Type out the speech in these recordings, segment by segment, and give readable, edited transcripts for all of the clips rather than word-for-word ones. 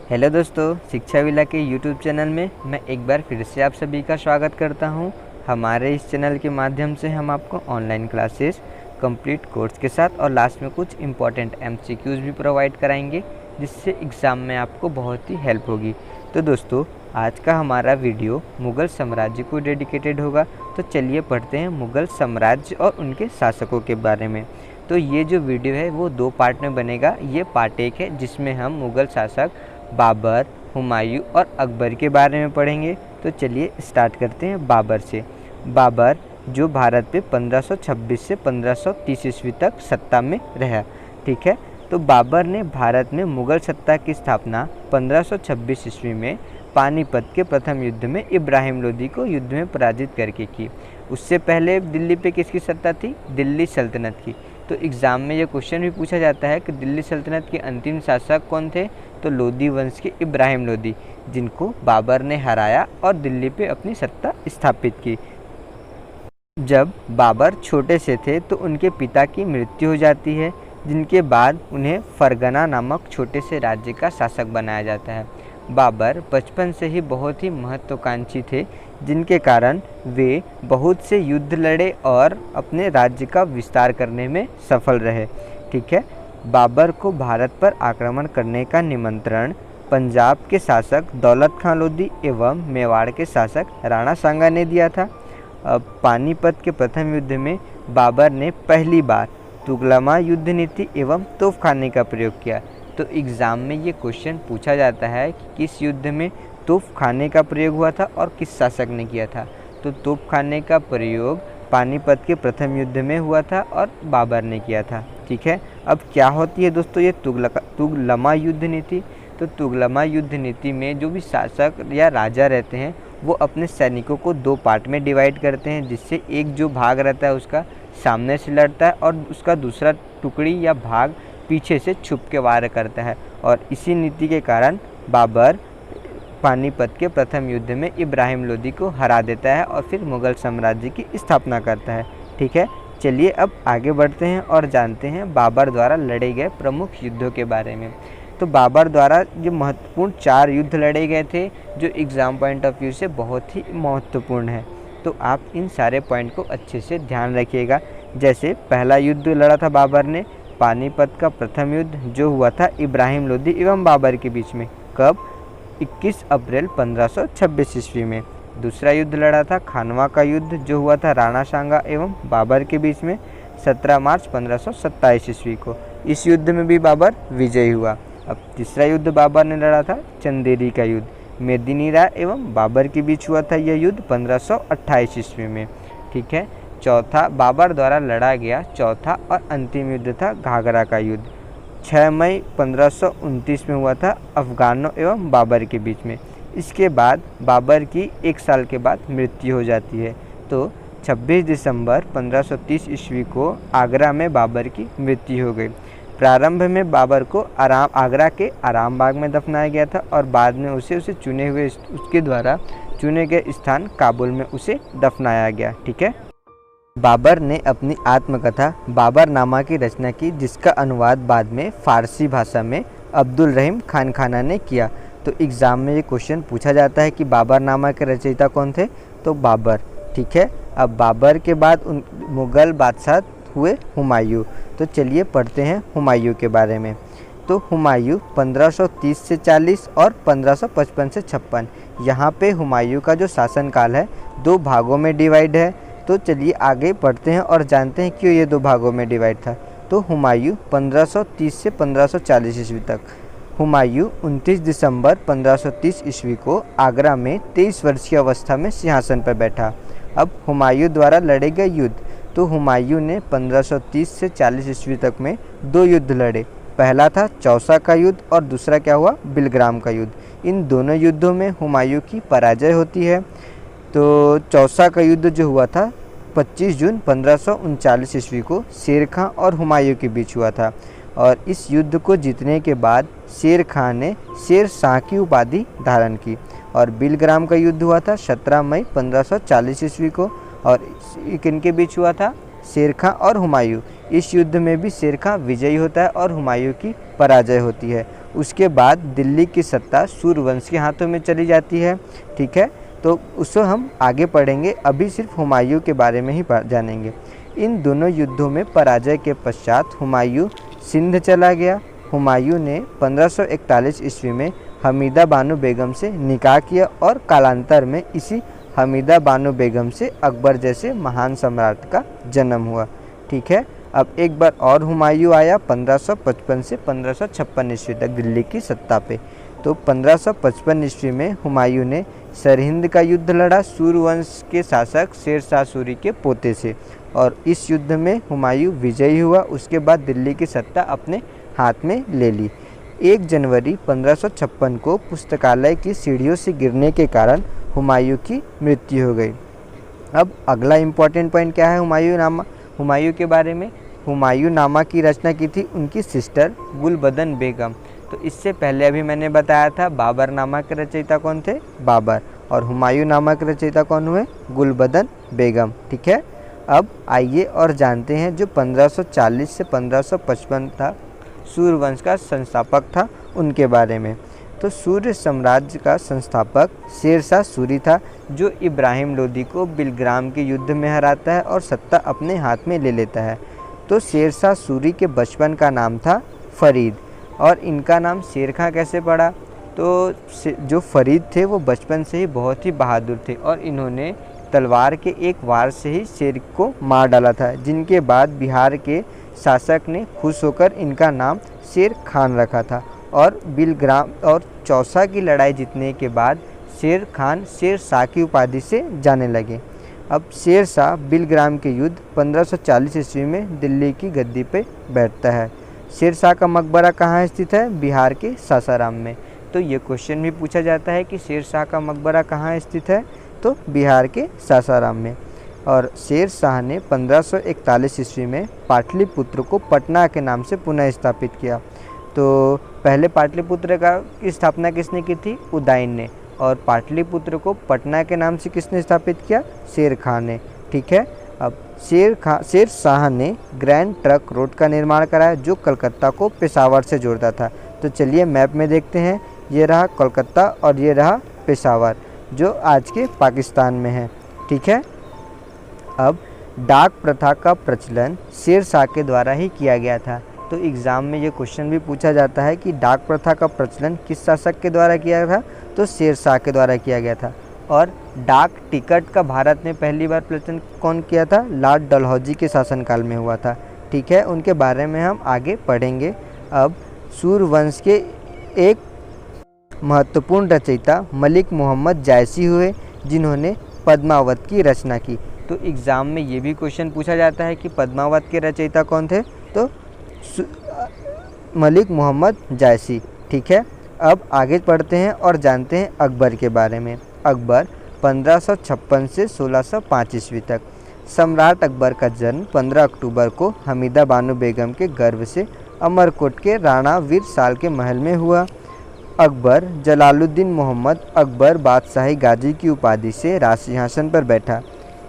Hello दोस्तों, शिक्षा villa के यूट्यूब चैनल में मैं एक बार फिर से आप सभी का स्वागत करता हूं। हमारे इस चैनल के माध्यम से हम आपको ऑनलाइन क्लासेस, कंप्लीट कोर्स के साथ और लास्ट में कुछ इम्पॉर्टेंट एमसीक्यूज़ भी प्रोवाइड कराएंगे, जिससे एग्ज़ाम में आपको बहुत ही हेल्प होगी। तो दोस्तों, आज का हमारा वीडियो मुग़ल साम्राज्य को डेडिकेटेड होगा। तो चलिए पढ़ते हैं मुग़ल साम्राज्य और उनके शासकों के बारे में। तो ये जो वीडियो है वो 2 पार्ट में बनेगा। ये पार्ट 1 है, जिसमें हम मुग़ल शासक बाबर, हुमायूं और अकबर के बारे में पढ़ेंगे। तो चलिए स्टार्ट करते हैं बाबर से। बाबर जो भारत पे 1526 से 1530 ईस्वी तक सत्ता में रहा। ठीक है, तो बाबर ने भारत में मुग़ल सत्ता की स्थापना 1526 ईस्वी में पानीपत के प्रथम युद्ध में इब्राहिम लोदी को युद्ध में पराजित करके की। उससे पहले दिल्ली पे किसकी सत्ता थी? दिल्ली सल्तनत की। तो एग्ज़ाम में ये क्वेश्चन भी पूछा जाता है कि दिल्ली सल्तनत के अंतिम शासक कौन थे? तो लोदी वंश के इब्राहिम लोदी, जिनको बाबर ने हराया और दिल्ली पे अपनी सत्ता स्थापित की। जब बाबर छोटे से थे तो उनके पिता की मृत्यु हो जाती है, जिनके बाद उन्हें फरगना नामक छोटे से राज्य का शासक बनाया जाता है। बाबर बचपन से ही बहुत ही महत्वाकांक्षी थे, जिनके कारण वे बहुत से युद्ध लड़े और अपने राज्य का विस्तार करने में सफल रहे। ठीक है, बाबर को भारत पर आक्रमण करने का निमंत्रण पंजाब के शासक दौलत खां लोदी एवं मेवाड़ के शासक राणा सांगा ने दिया था। अब पानीपत के प्रथम युद्ध में बाबर ने पहली बार तुगलमा युद्ध नीति एवं तोपखाने का प्रयोग किया। तो एग्ज़ाम में ये क्वेश्चन पूछा जाता है कि किस युद्ध में तोपखाने का प्रयोग हुआ था और किस शासक ने किया था। तो तोपखाने का प्रयोग पानीपत के प्रथम युद्ध में हुआ था और बाबर ने किया था। ठीक है, अब क्या होती है दोस्तों ये तुगलमा युद्ध नीति? तो तुगलमा युद्ध नीति में जो भी शासक या राजा रहते हैं वो अपने सैनिकों को 2 पार्ट में डिवाइड करते हैं, जिससे एक जो भाग रहता है उसका सामने से लड़ता है और उसका दूसरा टुकड़ी या भाग पीछे से छुप के वार करता है। और इसी नीति के कारण बाबर पानीपत के प्रथम युद्ध में इब्राहिम लोदी को हरा देता है और फिर मुग़ल साम्राज्य की स्थापना करता है। ठीक है, चलिए अब आगे बढ़ते हैं और जानते हैं बाबर द्वारा लड़े गए प्रमुख युद्धों के बारे में। तो बाबर द्वारा ये महत्वपूर्ण 4 युद्ध लड़े गए थे, जो एग्ज़ाम पॉइंट ऑफ व्यू से बहुत ही महत्वपूर्ण है। तो आप इन सारे पॉइंट को अच्छे से ध्यान रखिएगा। जैसे पहला युद्ध लड़ा था बाबर ने, पानीपत का प्रथम युद्ध, जो हुआ था इब्राहिम लोदी एवं बाबर के बीच में। कब? 21 अप्रैल 1526 ईस्वी में। दूसरा युद्ध लड़ा था खानवा का युद्ध, जो हुआ था राणा सांगा एवं बाबर के बीच में 17 मार्च 1527 ईस्वी को। इस युद्ध में भी बाबर विजयी हुआ। अब तीसरा युद्ध बाबर ने लड़ा था चंदेरी का युद्ध, मेदिनी राय एवं बाबर के बीच हुआ था यह युद्ध 1528 ईस्वी में। ठीक है, चौथा बाबर द्वारा लड़ा गया चौथा और अंतिम युद्ध था घाघरा का युद्ध, 6 मई 1529 में हुआ था अफगानों एवं बाबर के बीच में। इसके बाद बाबर की 1 साल के बाद मृत्यु हो जाती है। तो 26 दिसंबर 1530 ईस्वी को आगरा में बाबर की मृत्यु हो गई। प्रारंभ में बाबर को आगरा के आराम बाग में दफनाया गया था और बाद में उसे उसके द्वारा चुने गए स्थान काबुल में उसे दफनाया गया। ठीक है, बाबर ने अपनी आत्मकथा बाबरनामा की रचना की, जिसका अनुवाद बाद में फ़ारसी भाषा में अब्दुल रहीम खानखाना ने किया। तो एग्ज़ाम में ये क्वेश्चन पूछा जाता है कि बाबरनामा के रचयिता कौन थे? तो बाबर। ठीक है, अब बाबर के बाद मुग़ल बादशाह हुए हुमायूं। तो चलिए पढ़ते हैं हुमायूं के बारे में। तो हुमायूं 1530 से 40 और 1555 से 56, यहाँ पे हुमायूं का जो शासनकाल है 2 भागों में डिवाइड है। तो चलिए आगे पढ़ते हैं और जानते हैं क्यों ये 2 भागों में डिवाइड था। तो हुमायूं 1530 से 1540 ईस्वी तक। हुमायूं 29 दिसंबर 1530 ईस्वी को आगरा में 23 वर्ष की अवस्था में सिंहासन पर बैठा। अब हुमायूं द्वारा लड़े गए युद्ध। तो हुमायूं ने 1530 से 40 ईस्वी तक में 2 युद्ध लड़े। पहला था चौसा का युद्ध और दूसरा क्या हुआ? बिलग्राम का युद्ध। इन दोनों युद्धों में हुमायूं की पराजय होती है। तो चौसा का युद्ध जो हुआ था 25 जून 1539 ईस्वी को शेर खां और हुमायूं के बीच हुआ था, और इस युद्ध को जीतने के बाद शेर खां ने शेर शाह की उपाधि धारण की। और बिलग्राम का युद्ध हुआ था 17 मई 1540 ईस्वी को, और किनके बीच हुआ था? शेर खां और हुमायूं। इस युद्ध में भी शेर खां विजयी होता है और हुमायूं की पराजय होती है। उसके बाद दिल्ली की सत्ता सूर्यवंश के हाथों में चली जाती है। ठीक है, तो उसको हम आगे पढ़ेंगे, अभी सिर्फ हुमायूं के बारे में ही जानेंगे। इन दोनों युद्धों में पराजय के पश्चात हुमायूं सिंध चला गया। हुमायूं ने 1541 ईस्वी में हमीदा बानो बेगम से निकाह किया और कालांतर में इसी हमीदा बानो बेगम से अकबर जैसे महान सम्राट का जन्म हुआ। ठीक है, अब एक बार और हुमायूं आया 1555 से 1556 ईस्वी तक दिल्ली की सत्ता पे। तो 1555 ईस्वी में हुमायूं ने सरहिंद का युद्ध लड़ा सूर्यवंश के शासक शेर शाह सूरी के पोते से, और इस युद्ध में हुमायूं विजयी हुआ। उसके बाद दिल्ली की सत्ता अपने हाथ में ले ली। 1 जनवरी 1556 को पुस्तकालय की सीढ़ियों से गिरने के कारण हुमायूं की मृत्यु हो गई। अब अगला इम्पॉर्टेंट पॉइंट क्या है हुमायूं के बारे में। हुमायूं नामा की रचना की थी उनकी सिस्टर गुलबदन बेगम। तो इससे पहले अभी मैंने बताया था बाबर नामा के रचयिता कौन थे, बाबर, और हुमायूं नामा के रचयिता कौन हुए, गुलबदन बेगम। ठीक है, अब आइए और जानते हैं जो 1540 से 1555 था, सूर्यवंश का संस्थापक था, उनके बारे में। तो सूर्य साम्राज्य का संस्थापक शेर शाह सूरी था, जो इब्राहिम लोदी को बिलग्राम के युद्ध में हराता है और सत्ता अपने हाथ में ले लेता है। तो शेर शाह सूरी के बचपन का नाम था फरीद, और इनका नाम शेर खां कैसे पड़ा, तो जो फरीद थे वो बचपन से ही बहुत ही बहादुर थे और इन्होंने तलवार के एक वार से ही शेर को मार डाला था, जिनके बाद बिहार के शासक ने खुश होकर इनका नाम शेर खान रखा था। और बिलग्राम और चौसा की लड़ाई जीतने के बाद शेर खान शेर शाह की उपाधि से जाने लगे। अब शेर शाह बिलग्राम के युद्ध 1540 ईस्वी में दिल्ली की गद्दी पे बैठता है। शेर शाह का मकबरा कहाँ स्थित है, बिहार के सासाराम में। तो ये क्वेश्चन भी पूछा जाता है कि शेर शाह का मकबरा कहाँ स्थित है, तो बिहार के सासाराम में। और शेर शाह ने 1541 ईस्वी में पाटलिपुत्र को पटना के नाम से पुनः स्थापित किया। तो पहले पाटलिपुत्र की स्थापना किसने की थी, उदयन ने, और पाटलिपुत्र को पटना के नाम से किसने स्थापित किया, शेर खान ने। ठीक है, अब शेर शाह ने ग्रैंड ट्रंक रोड का निर्माण कराया, जो कलकत्ता को पेशावर से जोड़ता था। तो चलिए मैप में देखते हैं, ये रहा कोलकाता और ये रहा पेशावर, जो आज के पाकिस्तान में है। ठीक है, अब डाक प्रथा का प्रचलन शेर शाह के द्वारा ही किया गया था। तो एग्ज़ाम में ये क्वेश्चन भी पूछा जाता है कि डाक प्रथा का प्रचलन किस शासक के द्वारा किया था, तो शेर शाह के द्वारा किया गया था। और डाक टिकट का भारत में पहली बार प्रचलन कौन किया था, लॉर्ड डलहौजी के शासनकाल में हुआ था। ठीक है, उनके बारे में हम आगे पढ़ेंगे। अब सूर्यवंश के एक महत्वपूर्ण रचयिता मलिक मोहम्मद जायसी हुए, जिन्होंने पद्मावत की रचना की। तो एग्ज़ाम में ये भी क्वेश्चन पूछा जाता है कि पद्मावत के रचयिता कौन थे, तो मलिक मोहम्मद जायसी। ठीक है, अब आगे पढ़ते हैं और जानते हैं अकबर के बारे में। अकबर 1556 से 1605 ईस्वी तक। सम्राट अकबर का जन्म 15 अक्टूबर को हमीदा बानो बेगम के गर्भ से अमरकोट के राणा वीर साल के महल में हुआ। अकबर जलालुद्दीन मोहम्मद अकबर बादशाही गाजी की उपाधि से राज सिंहासन पर बैठा।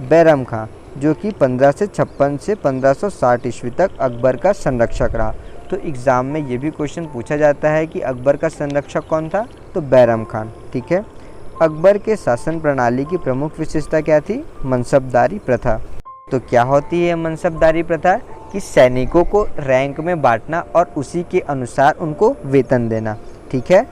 बैरम खां, जो कि 1556 से 1560 ईस्वी तक अकबर का संरक्षक रहा। तो एग्ज़ाम में ये भी क्वेश्चन पूछा जाता है कि अकबर का संरक्षक कौन था, तो बैरम खान। ठीक है, अकबर के शासन प्रणाली की प्रमुख विशेषता क्या थी, मनसबदारी प्रथा। तो क्या होती है मनसबदारी प्रथा, कि सैनिकों को रैंक में बांटना और उसी के अनुसार उनको वेतन देना। ठीक है,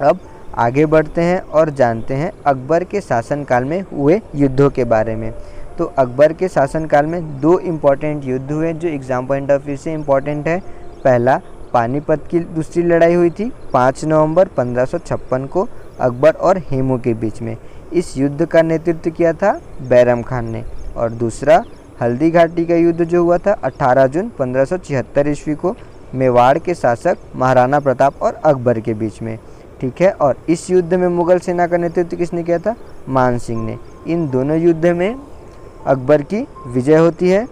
अब आगे बढ़ते हैं और जानते हैं अकबर के शासनकाल में हुए युद्धों के बारे में। तो अकबर के शासनकाल में 2 इम्पॉर्टेंट युद्ध हुए जो एग्ज़ाम पॉइंट ऑफ व्यू से इम्पॉर्टेंट है। पहला पानीपत की दूसरी लड़ाई हुई थी 5 नवंबर 1556 को अकबर और हेमू के बीच में। इस युद्ध का नेतृत्व किया था बैरम खान ने। और दूसरा हल्दी घाटी का युद्ध जो हुआ था 18 जून 1576 ईस्वी को मेवाड़ के शासक महाराणा प्रताप और अकबर के बीच में। ठीक है, और इस युद्ध में मुगल सेना का नेतृत्व किसने किया था, मान सिंह ने। इन दोनों युद्ध में अकबर की विजय होती है।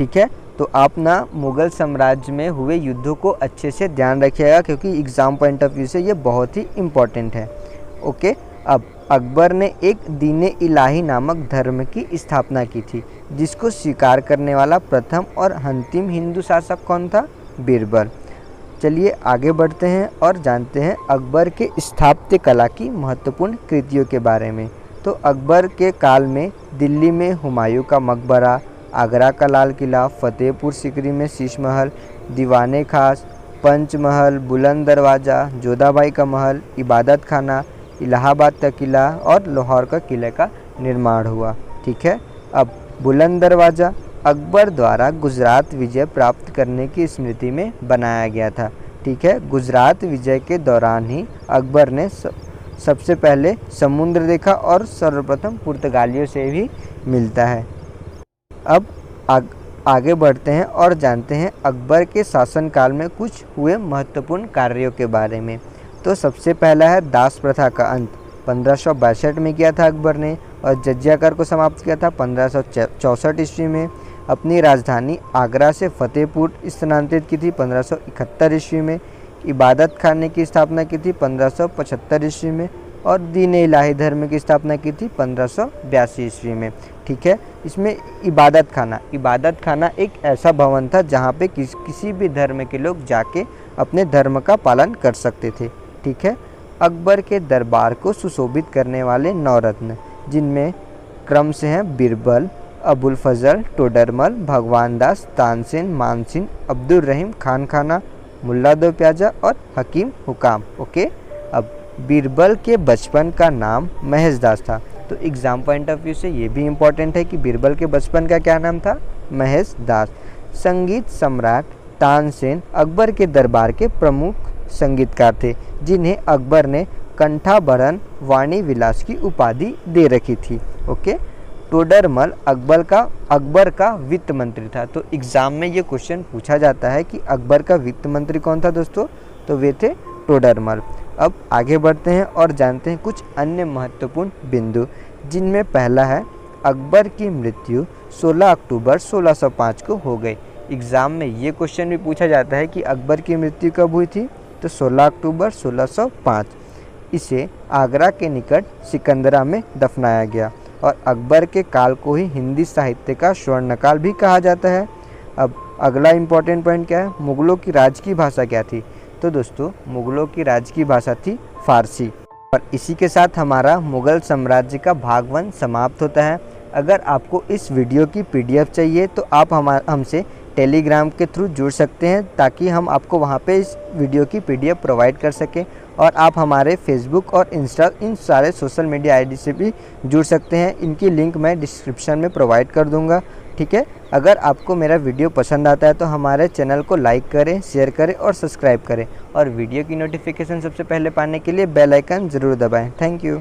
ठीक है, तो आप ना मुगल साम्राज्य में हुए युद्धों को अच्छे से ध्यान रखिएगा, क्योंकि एग्ज़ाम पॉइंट ऑफ व्यू से ये बहुत ही इम्पोर्टेंट है। ओके, अब अकबर ने एक दीन इलाही नामक धर्म की स्थापना की थी। जिसको स्वीकार करने वाला प्रथम और अंतिम हिंदू शासक कौन था? बीरबल। चलिए आगे बढ़ते हैं और जानते हैं अकबर के स्थापत्य कला की महत्वपूर्ण कृतियों के बारे में। तो अकबर के काल में दिल्ली में हुमायूं का मकबरा, आगरा का लाल किला, फतेहपुर सीकरी में शीश महल, दीवाने खास, पंचमहल, बुलंद दरवाज़ा, जोधाबाई का महल, इबादत खाना, इलाहाबाद का किला और लाहौर का किले का निर्माण हुआ। ठीक है। अब बुलंद दरवाज़ा अकबर द्वारा गुजरात विजय प्राप्त करने की स्मृति में बनाया गया था। ठीक है। गुजरात विजय के दौरान ही अकबर ने सबसे पहले समुद्र देखा और सर्वप्रथम पुर्तगालियों से भी मिलता है। अब आगे बढ़ते हैं और जानते हैं अकबर के शासनकाल में कुछ हुए महत्वपूर्ण कार्यों के बारे में। तो सबसे पहला है दास प्रथा का अंत। 1562 में किया था अकबर ने और जजिया कर को समाप्त किया था 1564 ईस्वी में। अपनी राजधानी आगरा से फतेहपुर स्थानांतरित की थी 1571 ईस्वी में। इबादत खाने की स्थापना की थी 1575 ईस्वी में और दीन इलाही धर्म की स्थापना की थी 1582 ईस्वी में। ठीक है। इसमें इबादत खाना एक ऐसा भवन था जहाँ पे किसी भी धर्म के लोग जाके अपने धर्म का पालन कर सकते थे। ठीक है। अकबर के दरबार को सुशोभित करने वाले 9 रत्न, जिनमें क्रम से हैं बीरबल, अबुल फजल, टोडरमल, भगवान दास, तानसेन, मानसिंह, अब्दुल रहीम, खान खाना, मुल्ला दो प्याजा और हकीम हुकाम। ओके। अब बीरबल के बचपन का नाम महेश दास था। तो एग्ज़ाम पॉइंट ऑफ व्यू से ये भी इम्पोर्टेंट है कि बीरबल के बचपन का क्या नाम था? महेश दास। संगीत सम्राट तानसेन अकबर के दरबार के प्रमुख संगीतकार थे, जिन्हें अकबर ने कंठाभरण वाणी विलास की उपाधि दे रखी थी। ओके। टोडरमल अकबर का वित्त मंत्री था। तो एग्ज़ाम में ये क्वेश्चन पूछा जाता है कि अकबर का वित्त मंत्री कौन था दोस्तों? तो वे थे टोडरमल। अब आगे बढ़ते हैं और जानते हैं कुछ अन्य महत्वपूर्ण बिंदु, जिनमें पहला है अकबर की मृत्यु 16 अक्टूबर 1605 को हो गई। एग्ज़ाम में ये क्वेश्चन भी पूछा जाता है कि अकबर की मृत्यु कब हुई थी? तो 16 अक्टूबर 1605। इसे आगरा के निकट सिकंदरा में दफनाया गया और अकबर के काल को ही हिंदी साहित्य का स्वर्णकाल भी कहा जाता है। अब अगला इम्पॉर्टेंट पॉइंट क्या है? मुग़लों की राज की भाषा क्या थी? तो दोस्तों मुग़लों की राज की भाषा थी फ़ारसी। और इसी के साथ हमारा मुग़ल साम्राज्य का भाग 1 समाप्त होता है। अगर आपको इस वीडियो की PDF चाहिए तो आप हमसे टेलीग्राम के थ्रू जुड़ सकते हैं, ताकि हम आपको वहां पे इस वीडियो की PDF प्रोवाइड कर सकें। और आप हमारे फेसबुक और इंस्टा इन सारे सोशल मीडिया ID से भी जुड़ सकते हैं। इनकी लिंक मैं डिस्क्रिप्शन में प्रोवाइड कर दूंगा। ठीक है। अगर आपको मेरा वीडियो पसंद आता है तो हमारे चैनल को लाइक करें, शेयर करें और सब्सक्राइब करें। और वीडियो की नोटिफिकेशन सबसे पहले पाने के लिए बेल आइकन ज़रूर दबाएँ। Thank you.